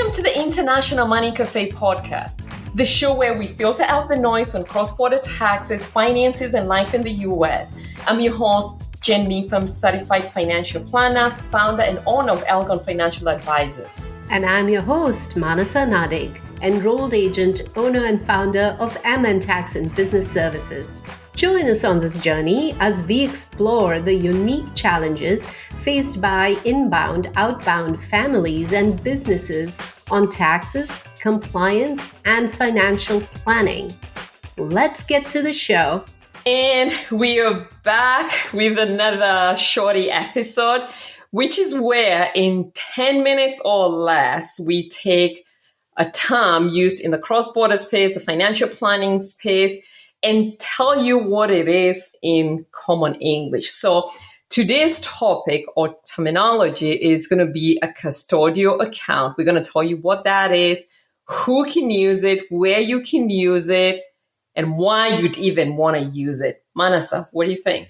Welcome to the International Money Cafe podcast, the show where we filter out the noise on cross-border taxes, finances, and life in the US. I'm your host, Jen Meefam, certified financial planner, founder, and owner of Algon Financial Advisors. And I'm your host, Manasa Nadig, enrolled agent, owner, and founder of MN Tax and Business Services. Join us on this journey as we explore the unique challenges faced by inbound, outbound families and businesses on taxes, compliance, and financial planning. Let's get to the show. And we are back with another Shortie episode, which is where in 10 minutes or less, we take a term used in the cross-border space, the financial planning space, and tell you what it is in common English. So today's topic or terminology is going to be a custodial account. We're going to tell you what that is, who can use it, where you can use it, and why you'd even want to use it. Manasa, what do you think?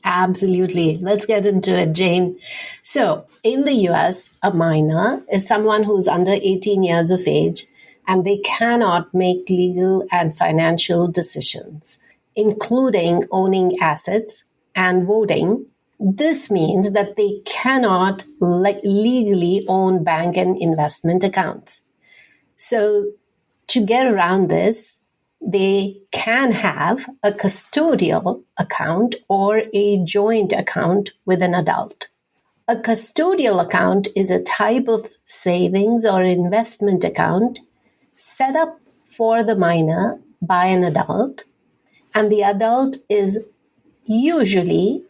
Absolutely. Let's get into it, Jane. So in the US, a minor is someone who's under 18 years of age, and they cannot make legal and financial decisions, including owning assets and voting. This means that they cannot legally own bank and investment accounts. So to get around this, they can have a custodial account or a joint account with an adult. A custodial account is a type of savings or investment account set up for the minor by an adult, and the adult is usually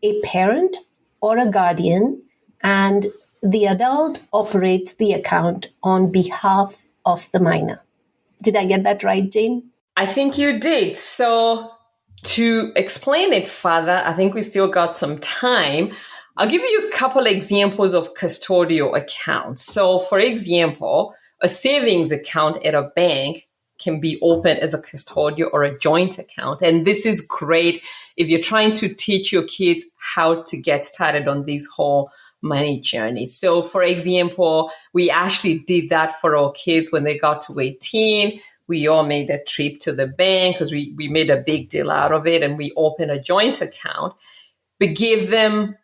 a parent or a guardian, and the adult operates the account on behalf of the minor. Did I get that right, Jane? I think you did. So to explain it further, I think we still got some time. I'll give you a couple examples of custodial accounts. So for example, a savings account at a bank can be opened as a custodial or a joint account. And this is great if you're trying to teach your kids how to get started on this whole money journey. So for example, we actually did that for our kids when they got to 18. We all made a trip to the bank because we made a big deal out of it, and we opened a joint account, but gave them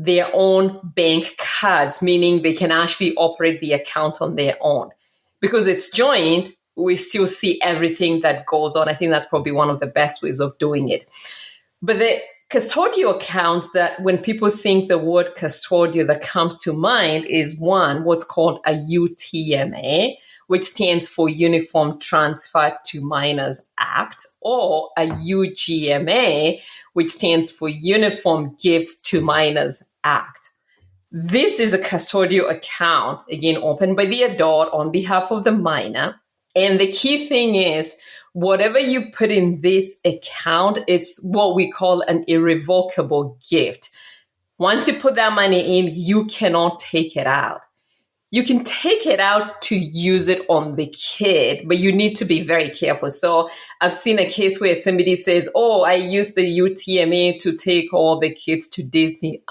their own bank cards, meaning they can actually operate the account on their own. Because it's joint, we still see everything that goes on. I think that's probably one of the best ways of doing it. But the custodial accounts, that when people think the word custodial, that comes to mind is one, what's called a UTMA, which stands for Uniform Transfer to Minors Act, or a UGMA, which stands for Uniform Gifts to Minors Act. This is a custodial account, again, opened by the adult on behalf of the minor. And the key thing is, whatever you put in this account, it's what we call an irrevocable gift. Once you put that money in, you cannot take it out. You can take it out to use it on the kid, but you need to be very careful. So I've seen a case where somebody says, oh, I used the UTMA to take all the kids to Disney.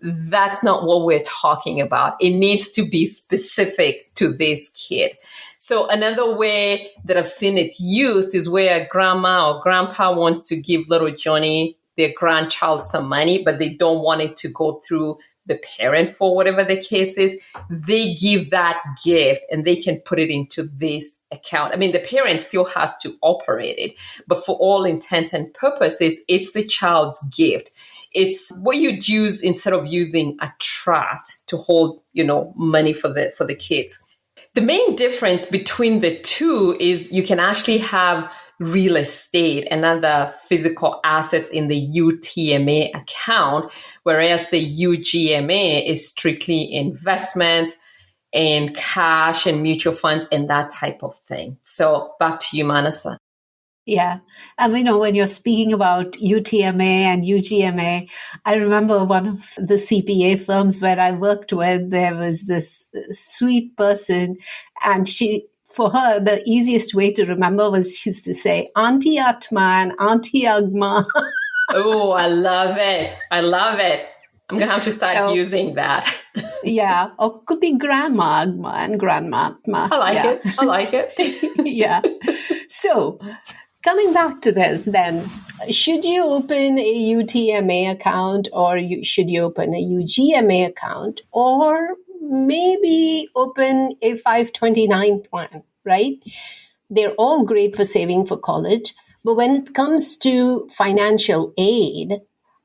That's not what we're talking about. It needs to be specific to this kid. So another way that I've seen it used is where grandma or grandpa wants to give little Johnny, their grandchild, some money, but they don't want it to go through the parent for whatever the case is. They give that gift and they can put it into this account. I mean, the parent still has to operate it, but for all intent and purposes, it's the child's gift. It's what you'd use instead of using a trust to hold, money for the kids. The main difference between the two is you can actually have real estate and other physical assets in the UTMA account, whereas the UGMA is strictly investments and cash and mutual funds and that type of thing. So back to you, Manasa. Yeah. When you're speaking about UTMA and UGMA, I remember one of the CPA firms where I worked with, there was this sweet person, and for her, the easiest way to remember was she used to say, Auntie Atma and Auntie Agma. Oh, I love it. I'm going to have to start using that. Yeah, or could be Grandma Agma and Grandma Atma. I like it. Yeah. So, coming back to this then, should you open a UTMA account or should you open a UGMA account or maybe open a 529 plan, right? They're all great for saving for college. But when it comes to financial aid,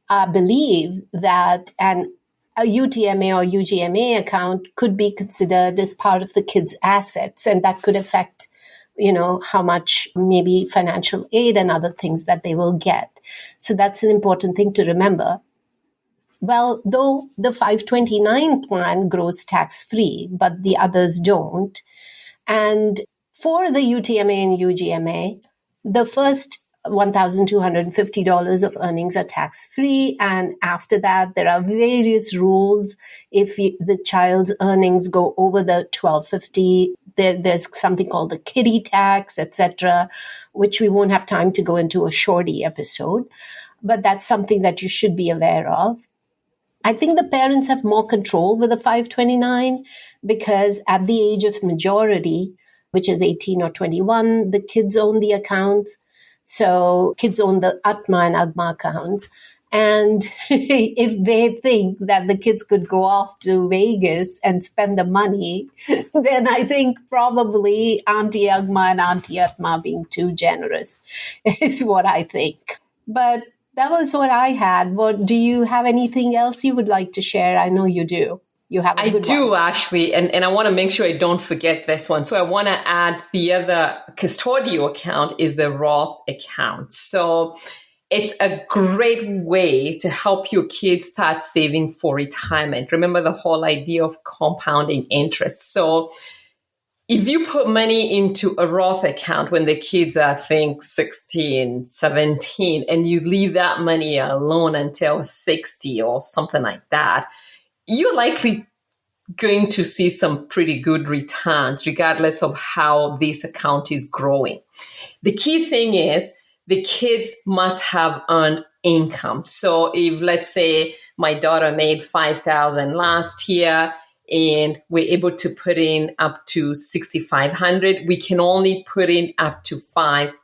I believe that a UTMA or UGMA account could be considered as part of the kids' assets, and that could affect how much maybe financial aid and other things that they will get. So that's an important thing to remember. Well, though the 529 plan grows tax-free, but the others don't. And for the UTMA and UGMA, the first $1,250 of earnings are tax-free. And after that, there are various rules. If the child's earnings go over the $1,250, there's something called the kiddie tax, etc., which we won't have time to go into a Shortie episode. But that's something that you should be aware of. I think the parents have more control with the 529 because at the age of majority, which is 18 or 21, the kids own the accounts. So kids own the Atma and Agma accounts. And if they think that the kids could go off to Vegas and spend the money, then I think probably Auntie Agma and Auntie Atma being too generous is what I think. But that was what I had. Do you have anything else you would like to share? I know you do. You have a good one. Actually, and I want to make sure I don't forget this one. So I want to add the other custodial account is the Roth account. So it's a great way to help your kids start saving for retirement. Remember the whole idea of compounding interest. So if you put money into a Roth account when the kids are, I think, 16, 17, and you leave that money alone until 60 or something like that, you're likely going to see some pretty good returns regardless of how this account is growing. The key thing is the kids must have earned income. So if, let's say, my daughter made $5,000 last year and we're able to put in up to $6,500, we can only put in up to $5,000.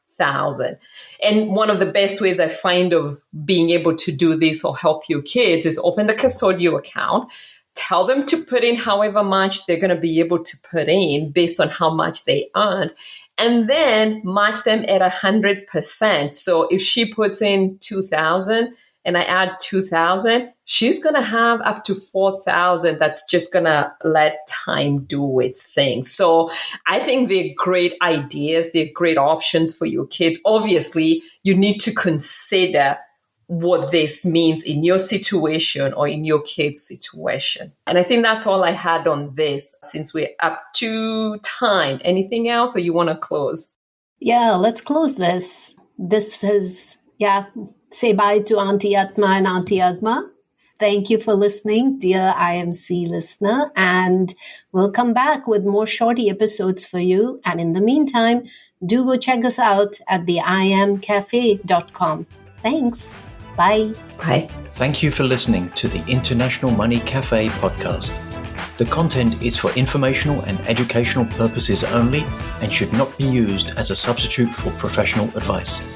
And one of the best ways I find of being able to do this or help your kids is open the custodial account, tell them to put in however much they're going to be able to put in based on how much they earned, and then match them at 100%. So if she puts in $2,000 and I add $2,000, she's going to have up to $4,000. That's just going to let time do its thing. So I think they're great ideas. They're great options for your kids. Obviously, you need to consider what this means in your situation or in your kid's situation. And I think that's all I had on this since we're up to time. Anything else or you want to close? Yeah, let's close this. This is, say bye to Auntie Atma and Auntie Agma. Thank you for listening, dear IMC listener. And we'll come back with more Shortie episodes for you. And in the meantime, do go check us out at theimcafe.com. Thanks. Bye. Bye. Thank you for listening to the International Money Cafe podcast. The content is for informational and educational purposes only and should not be used as a substitute for professional advice.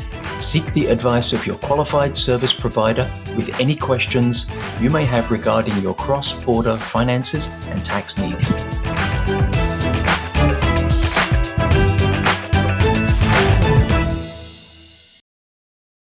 Seek the advice of your qualified service provider with any questions you may have regarding your cross-border finances and tax needs.